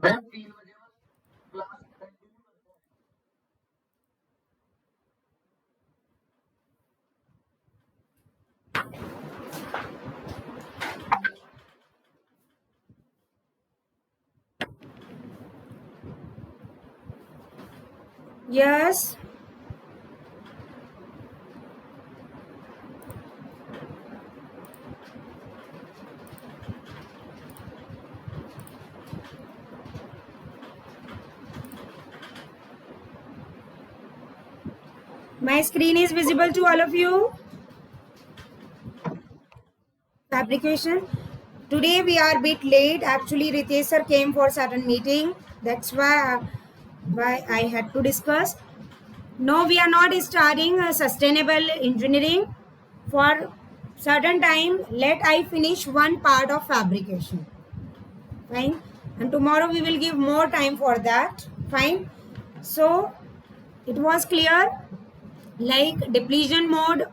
Yes. My screen is visible to all of you. Fabrication. Today we are a bit late. Actually, Ritesh sir came for certain meeting. That's why I had to discuss. No, we are not starting a sustainable engineering. For certain time, let I finish one part of fabrication. Fine. And tomorrow we will give more time for that. Fine. So it was clear. Like depletion mode,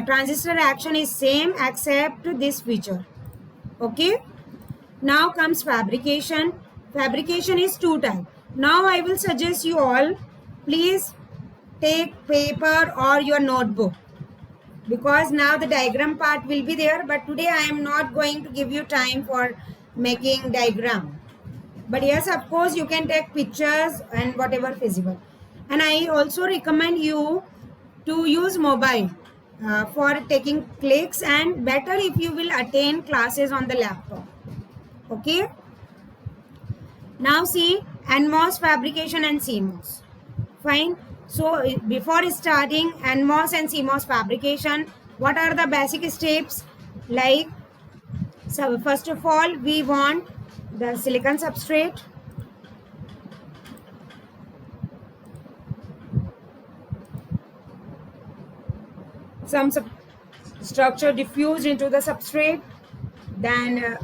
transistor action is same except this feature. Okay. Now comes fabrication. Fabrication is two types. Now I will suggest you all, please take paper or your notebook, because now the diagram part will be there, but today I am not going to give you time for making diagram. But yes, of course you can take pictures and whatever feasible. And I also recommend you to use mobile for taking clicks, and better if you will attend classes on the laptop. Okay. Now see NMOS fabrication and CMOS. Fine. So before starting NMOS and CMOS fabrication, what are the basic steps? Like, so first of all, we want the silicon substrate. Some structure diffused into the substrate. Then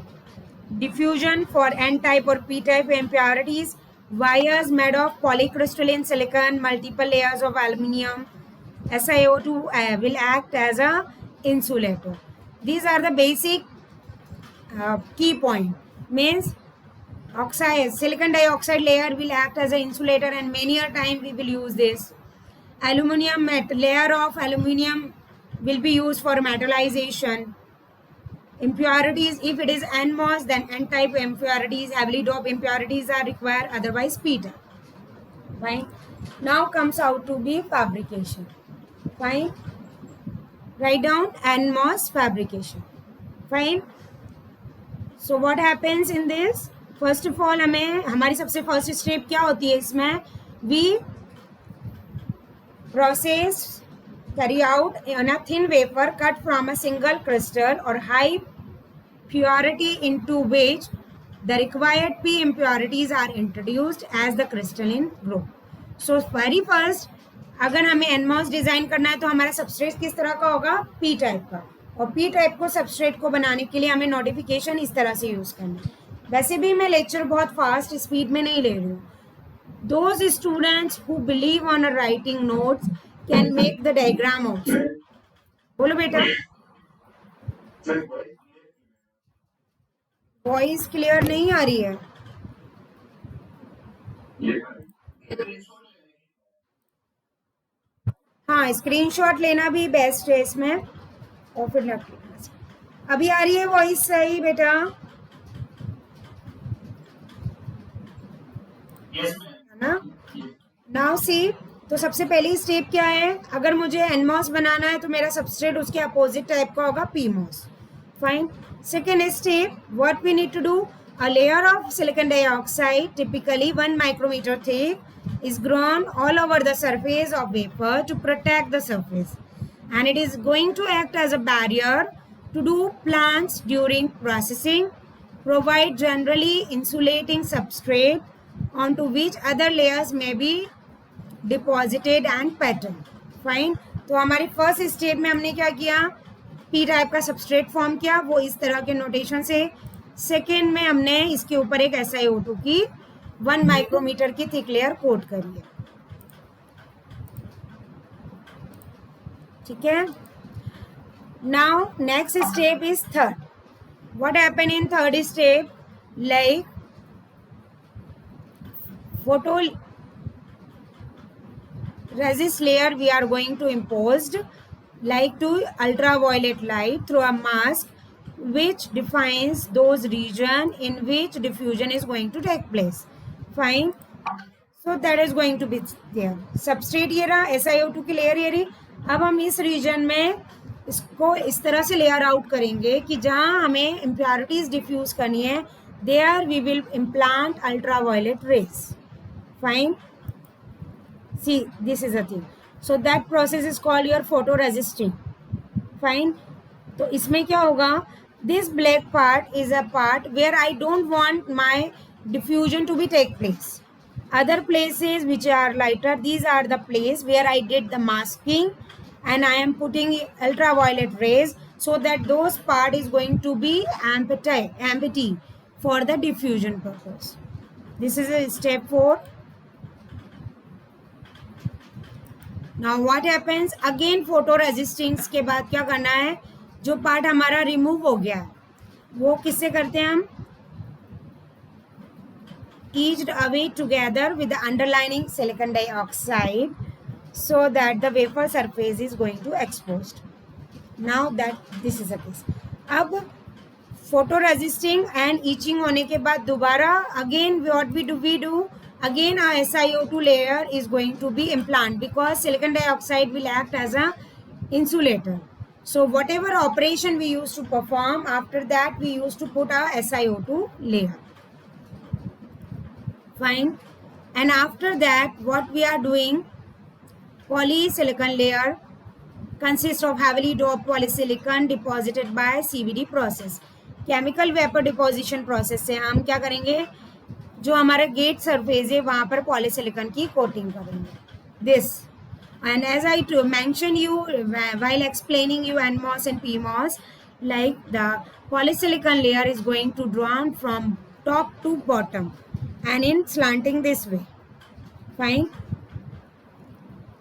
diffusion for N-type or P-type impurities. Wires made of polycrystalline silicon, multiple layers of aluminum. SiO2 will act as a insulator. These are the basic key point. Means oxide, silicon dioxide layer will act as an insulator, and many a time we will use this. Aluminum layer of aluminum will be used for metallization. Impurities, if it is NMOS, then N-type impurities, heavily doped impurities are required, otherwise P-type. Fine. Now comes out to be fabrication. Fine. Write down NMOS fabrication. Fine. So what happens in this? First of all, हमें हमारी सबसे first step क्या होती है इसमें? We process, carry out on a thin wafer cut from a single crystal or high purity into which the required P impurities are introduced as the crystalline group. So very first, अगर हमें NMOS design करना है तो हमारा substrate किस तरह का होगा? P टाइप का. और P टाइप को सबस्ट्रेट को बनाने के लिए हमें नोटिफिकेशन इस तरह से यूज करना है. वैसे भी मैं लेक्चर बहुत फास्ट स्पीड में नहीं ले रही हूँ. Those students who believe on a writing notes can make the diagram also. बोलो बेटा. वॉइस क्लियर नहीं आ रही है. हाँ, स्क्रीनशॉट लेना भी बेस्ट है इसमें, और फिर रख लेना. अभी आ रही है वॉइस सही बेटा? ना. नाउ सी, तो सबसे पहली स्टेप क्या है? अगर मुझे NMOS बनाना है तो मेरा सबस्ट्रेट उसके अपोजिट टाइप का होगा PMOS. Fine. Second step, what we need to do? A layer of silicon dioxide, typically 1 micrometer thick, is grown all over the surface of wafer to protect the surface, and it is going to act as a barrier to do plants during processing, provide generally insulating substrate onto which other layers may be deposited and patterned. Fine. तो हमारी first step में हमने क्या किया? P type का substrate form किया, वो इस तरह के नोटेशन से. सेकेंड में हमने इसके ऊपर एक SiO2 की 1 माइक्रोमीटर की थिक लेयर कोट करी है. ठीक है. Now next step is third. What happen in third step? Like photoresist layer we are going to impose like to ultraviolet light through a mask which defines those region in which diffusion is going to take place. Fine. So that is going to be there. Substrate ये रहा, SiO2 की layer ये रही. अब हम इस reason में इसको इस तरह से लेयर आउट करेंगे कि जहां हमें इम्प्योरिटीज डिफ्यूज करनी है, there we will implant ultraviolet rays. Fine. See, this is a thing. So that process is called your photoresisting. Fine. तो इसमें क्या होगा, this black part is a part where I don't want my diffusion to be take place. Other places which are lighter, these are the place where I did the masking and I am putting ultraviolet rays so that those part is going to be empty for the diffusion purpose. This is a step 4. Now what happens again, photoresisting के बाद क्या करना है, जो part हमारा remove हो गया है वो किससे करते हैं हम, etched away together with the underlying silicon dioxide so that the wafer surface is going to exposed. Now that this is the case. अब photoresisting and etching होने के बाद दोबारा again what we do again our SiO2 layer is going to be implanted because silicon dioxide will act as a insulator. So whatever operation we used to perform, after that we used to put our SiO2 layer. Fine. And after that what we are doing, polysilicon layer consists of heavily doped polysilicon deposited by CVD process. Chemical vapor deposition process से हम क्या करेंगे, जो हमारा gate surface है वहाँ पर polysilicon की कोटिंग करेंगे. This. And as I mentioned you while explaining you NMOS and PMOS, like the polysilicon layer is going to drawn from top to bottom and in slanting this way. Fine.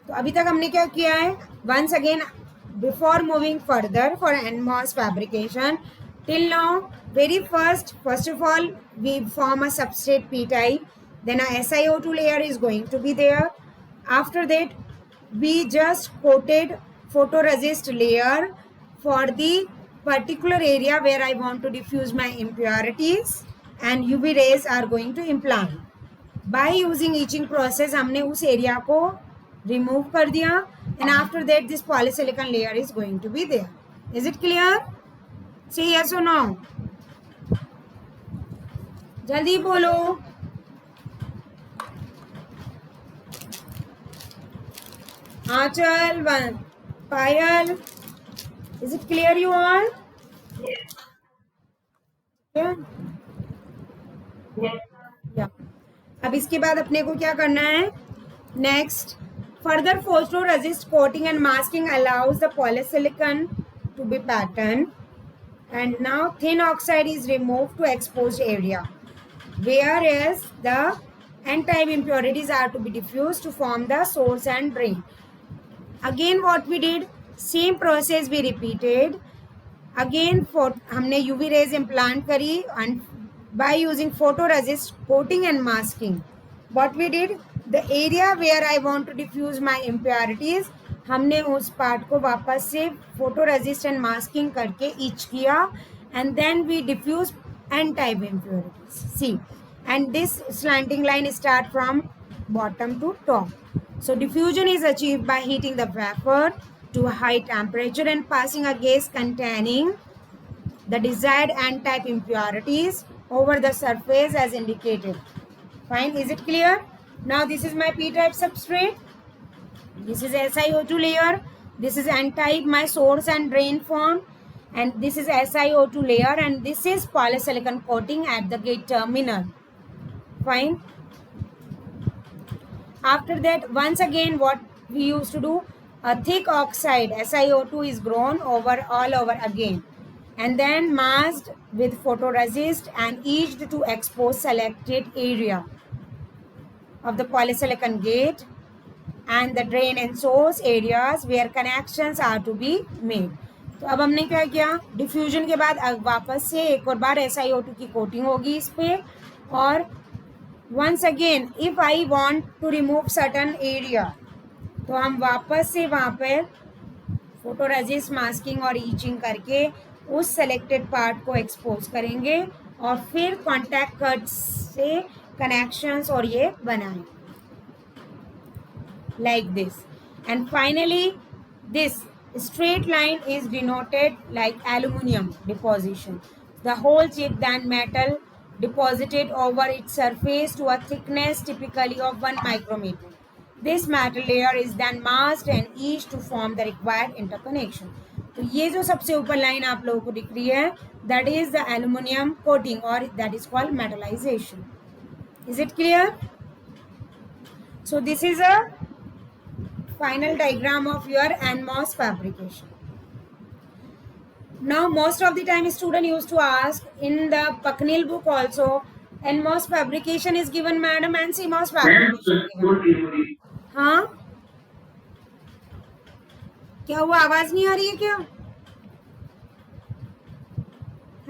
तो अभी तक हमने क्या किया है, once again before moving further for NMOS fabrication, till now very first of all we form a substrate P type, then a SiO2 layer is going to be there. After that we just coated photoresist layer for the particular area where I want to diffuse my impurities and UV rays are going to implant. By using etching process हमने उस area को remove कर दिया and after that this polysilicon layer is going to be there. Is it clear? Say yes or no. जल्दी बोलो. Achal, Payal, is it clear you all? Yeah. Yeah. अब इसके बाद अपने को क्या करना है, next further photoresist coating and masking allows the polysilicon to be patterned and now thin oxide is removed to exposed area, whereas the n-type impurities are to be diffused to form the source and drain. Again what we did, same process we repeated. Again हमने UV rays implant करी and by using photoresist coating and masking, what we did, the area where I want to diffuse my impurities, हमने उस part को वापस से photoresist and masking करके etch किया and then we diffuse n-type impurities. See, and this slanting line start from bottom to top. So diffusion is achieved by heating the vapor to a high temperature and passing a gas containing the desired n-type impurities over the surface as indicated. Fine, is it clear? Now this is my p-type substrate. This is SiO2 layer. This is n-type, my source and drain form. And this is SiO2 layer and this is polysilicon coating at the gate terminal. Fine. After that, once again what we used to do, a thick oxide SiO2 is grown over all over again and then masked with photoresist and etched to expose selected area of the polysilicon gate and the drain and source areas where connections are to be made. तो अब हमने क्या किया, diffusion के बाद अब वापस से एक और बार SiO2 की कोटिंग होगी इस पे और once again if I want to remove certain area, तो हम वापस से वहाँ पर फोटोरेजिस्ट मास्किंग और ईचिंग करके उस सेलेक्टेड पार्ट को एक्सपोज करेंगे और फिर कॉन्टैक्ट कट्स से कनेक्शंस और ये बनाएं like this. And finally, this straight line is denoted like aluminum deposition. The whole chip then metal deposited over its surface to a thickness typically of 1 micrometer. This metal layer is then masked and etched to form the required interconnection. तो ये जो सबसे ऊपर line आप लोगों को दिख रही है, that is the aluminum coating or that is called metallization. Is it clear? So this is a final diagram of your NMOS fabrication. Now most of the time student used to ask in the Paknil book also, NMOS fabrication is given madam and CMOS fabrication is given. हाँ क्या हुआ, आवाज नहीं आ रही है क्या?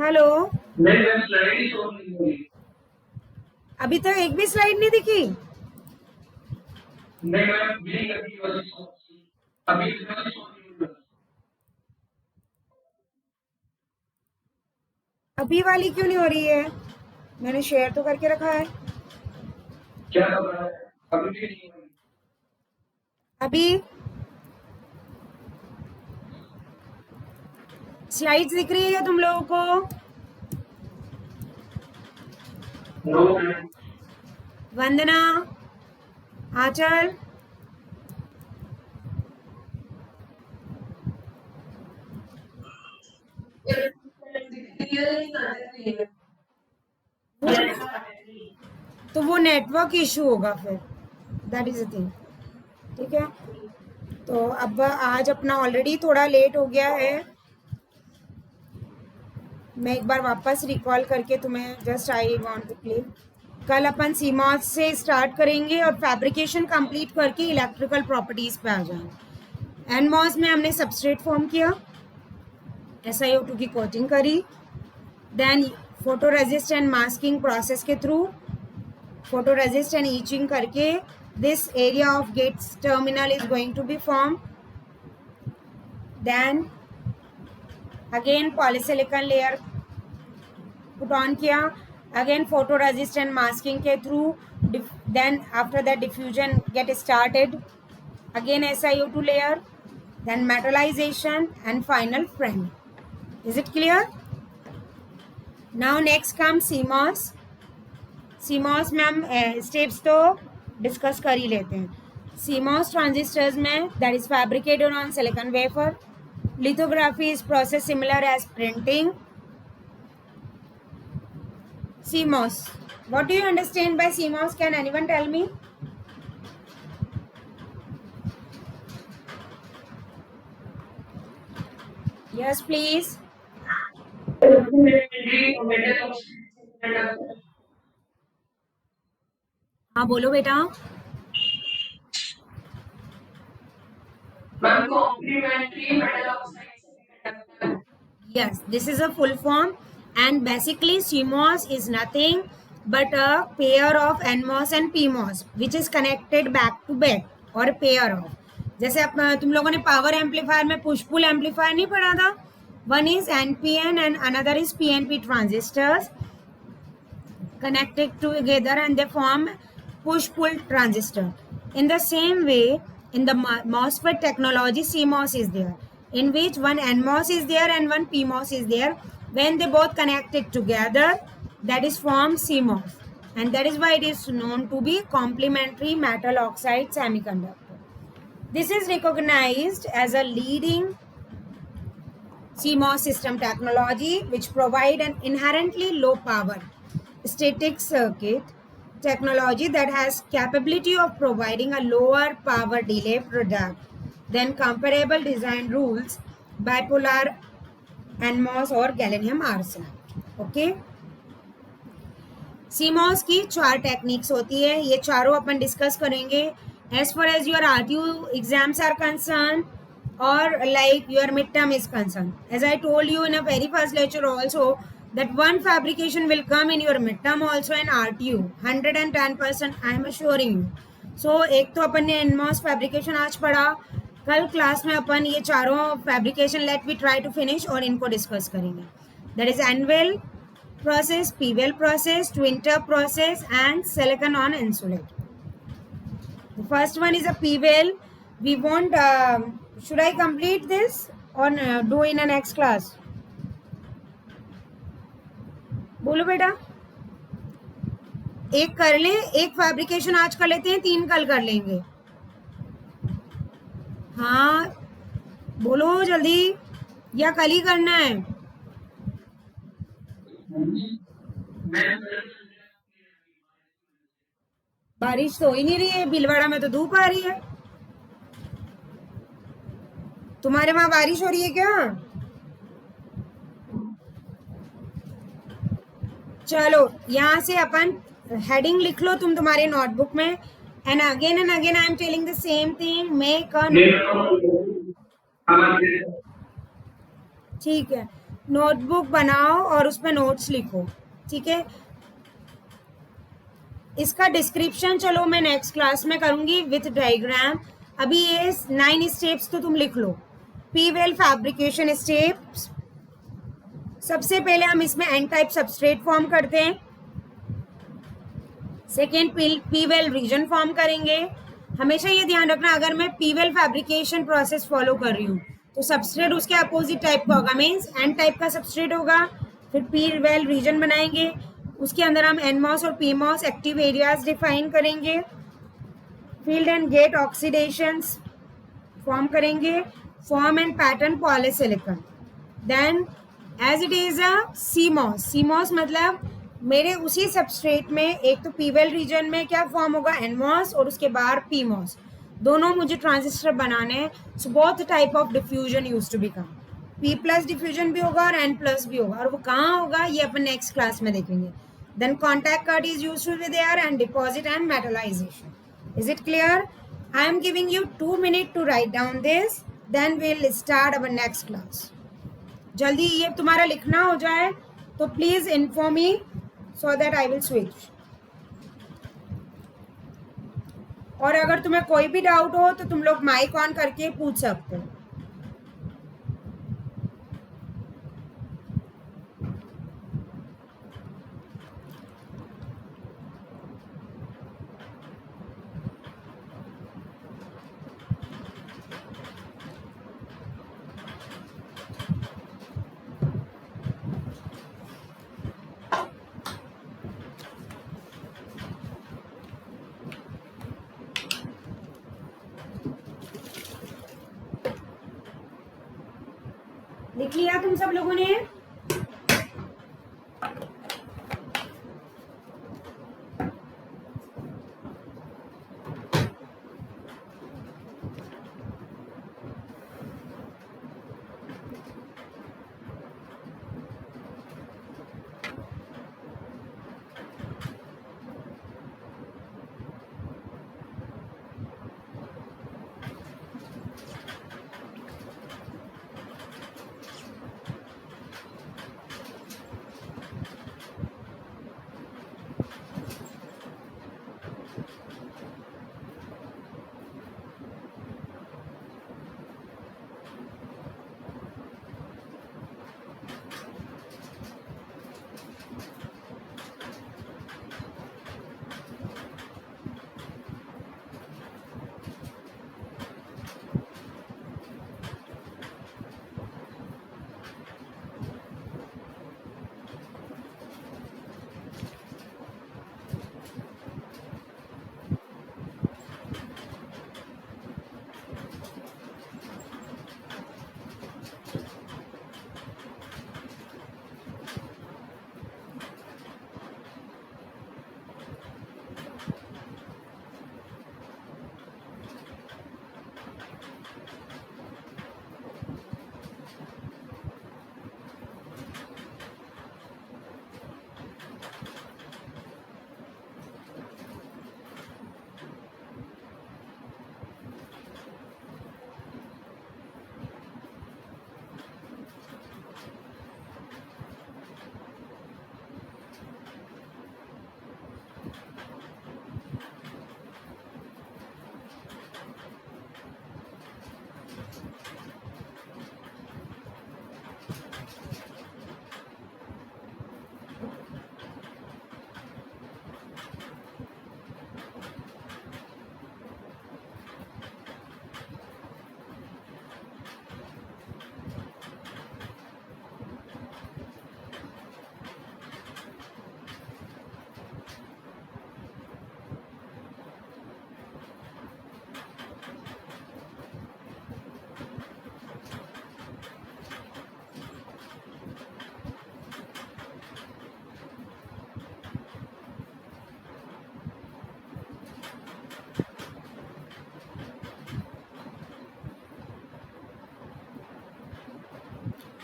Hello, अभी तक एक भी स्लाइड नहीं दिखी? अभी वाली क्यों नहीं हो रही है? मैंने शेयर तो करके रखा है. क्या कर रहा है? अभी स्लाइड्स दिख रही है तुम लोगों को? वंदना, आंचल, तो वो नेटवर्क इशू होगा फिर, दैट इज द थिंग. ठीक है, तो अब आज अपना ऑलरेडी थोड़ा लेट हो गया है. मैं एक बार वापस रिकॉल करके तुम्हें just I want to clear. कल अपन सीमॉस से स्टार्ट करेंगे और फैब्रिकेशन कंप्लीट करके इलेक्ट्रिकल प्रॉपर्टीज़ पे आ जाएंगे. एनमॉस में हमने सबस्ट्रेट फॉर्म किया, SiO2 की कोटिंग करी, then photo resist and masking process के through photo resist and etching करके this area of gates terminal is going to be form. Then again polysilicon layer put on किया, again photoresist and masking ke through, then after that diffusion get started, again SiO2 layer, then metallization and final framing. Is it clear? Now next comes CMOS. CMOS में हम steps तो discuss कर ही लेते हैं. CMOS transistors में that is fabricated on silicon wafer. Lithography is process similar as printing. CMOS. What do you understand by CMOS? Can anyone tell me? Yes, please. हाँ बोलो बेटा. Yes, this is a full form. And basically CMOS is nothing but a pair of NMOS and PMOS which is connected back to back, or a pair of, जैसे आप तुम लोगों ने power amplifier में push pull amplifier नहीं पढ़ा था? One is NPN and another is PNP transistors connected together and they form push pull transistor. In the same way, in the MOSFET technology, CMOS is there, in which one NMOS is there and one PMOS is there. When they both connected together, that is formed CMOS, and that is why it is known to be complementary metal oxide semiconductor. This is recognized as a leading CMOS system technology which provide an inherently low power static circuit technology that has capability of providing a lower power delay product than comparable design rules bipolar NMOS और गैलेनियम arsenide. Okay, CMOS की 4 techniques होती है, ये चारों अपन discuss करेंगे as far as your RTU exams are concern और like your midterm is concerned. As I told you in a very first lecture also that one fabrication will come in your midterm also and RTU 110%, I am assuring you. So एक तो अपन ने NMOS fabrication आज पढ़ा, कल class में अपन ये चारों fabrication let we try to finish और इनको डिस्कस करेंगे. That is N-well process, P-well process, twin-tub process and silicon on insulate. The first one is a P-well. We want, should I complete this or do in the next class? बोलो बेटा, एक कर लें, एक fabrication आज कर लेते हैं, 3 कल कर लेंगे. हाँ बोलो जल्दी, या कल ही करना है? बारिश तो हो ही नहीं रही है, भीलवाड़ा में तो धूप आ रही है. तुम्हारे वहां बारिश हो रही है क्या? चलो यहाँ से अपन हेडिंग लिख लो तुम तुम्हारे नोटबुक में. And again I am telling the same thing, make a, ठीक है, नोटबुक बनाओ और उसमें नोट्स लिखो. ठीक है, इसका डिस्क्रिप्शन चलो मैं नेक्स्ट क्लास में करूंगी विथ डायग्राम. अभी ये 9 स्टेप्स तो तुम लिख लो. P-well fabrication steps. सबसे पहले हम इसमें एन टाइप सबस्ट्रेट फॉर्म करते हैं. सेकेंड P-well रीजन फॉर्म करेंगे. हमेशा ये ध्यान रखना, अगर मैं P-well फैब्रिकेशन प्रोसेस फॉलो कर रही हूँ तो सबस्ट्रेट उसके अपोजिट टाइप का होगा, मीन्स एन टाइप का सबस्ट्रेट होगा. फिर P-well रीजन बनाएंगे, उसके अंदर हम NMOS और PMOS एक्टिव एरियाज डिफाइन करेंगे. Field and gate oxidations form करेंगे. Form and pattern polysilicon. Then as it is a CMOS मतलब मेरे उसी सबस्ट्रेट में एक तो P-well रीजन में क्या फॉर्म होगा, NMOS, और उसके बाद PMOS. दोनों मुझे ट्रांजिस्टर बनाने हैं. So both type of diffusion use to become. P+ diffusion भी होगा और N+ भी होगा, और वो कहाँ होगा ये अपन नेक्स्ट क्लास में देखेंगे. Then contact card is used to be there and deposit and metallization. Is it clear? I am giving you 2 minutes to write down this. Then we'll start our next class. जल्दी ये तुम्हारा लिखना हो जाए तो please inform me so that I will switch. और अगर तुम्हें कोई भी डाउट हो तो तुम लोग माइक ऑन करके पूछ सकते हो. लिख लिया तुम सब लोगों ने?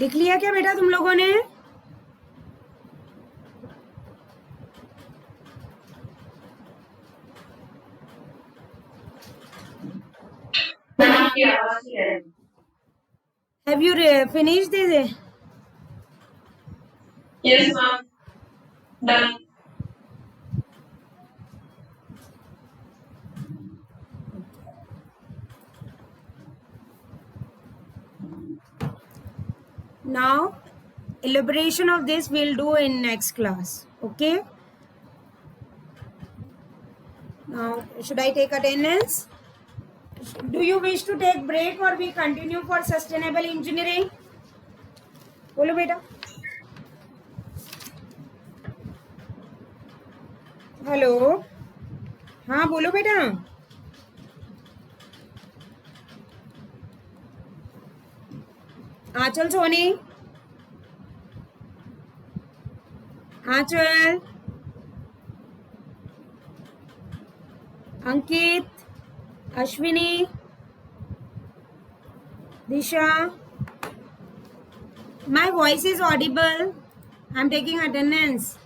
लिख लिया क्या बेटा तुम लोगों ने? Have you finished this? Yes, ma'am. Done. Now, elaboration of this we'll do in next class. Okay. Now, should I take attendance? Do you wish to take break or we continue for sustainable engineering? बोलो बेटा. Hello. हाँ बोलो बेटा. Aanchal Soni. Aanchal. Ankit. Ashwini. Disha. My voice is audible. I'm taking attendance.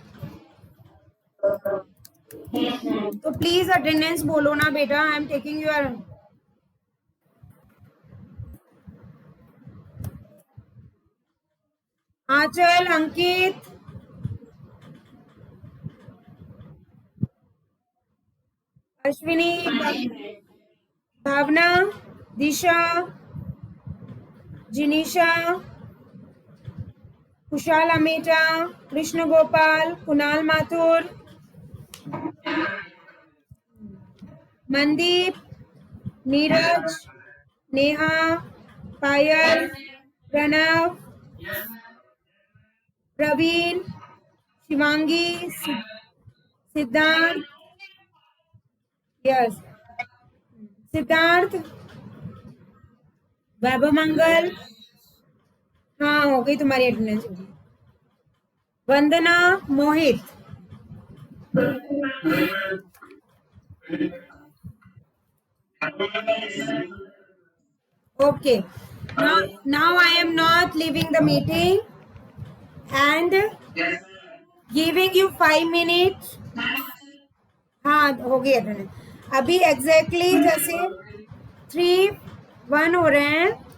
तो please attendance बोलो ना बेटा. I am taking your. Aanchal. Ankit. Ashwini. Bhavna. Disha. Jinisha. Kushal Ameta. Krishna Gopal. Kunal Mathur. Mandeep. Neeraj. Neha. Payal. Pranav. Praveen. Shivangi. Siddharth. Yes. Siddharth. Vaibhav Mangal. हाँ हो गई तुम्हारी attendance. Vandana. Mohit. Okay. Now I am not leaving the meeting and giving you 5 minutes. हाँ हो गई अटेंडेंस. अभी एग्जैक्टली जैसे 3-1 हो रहे हैं.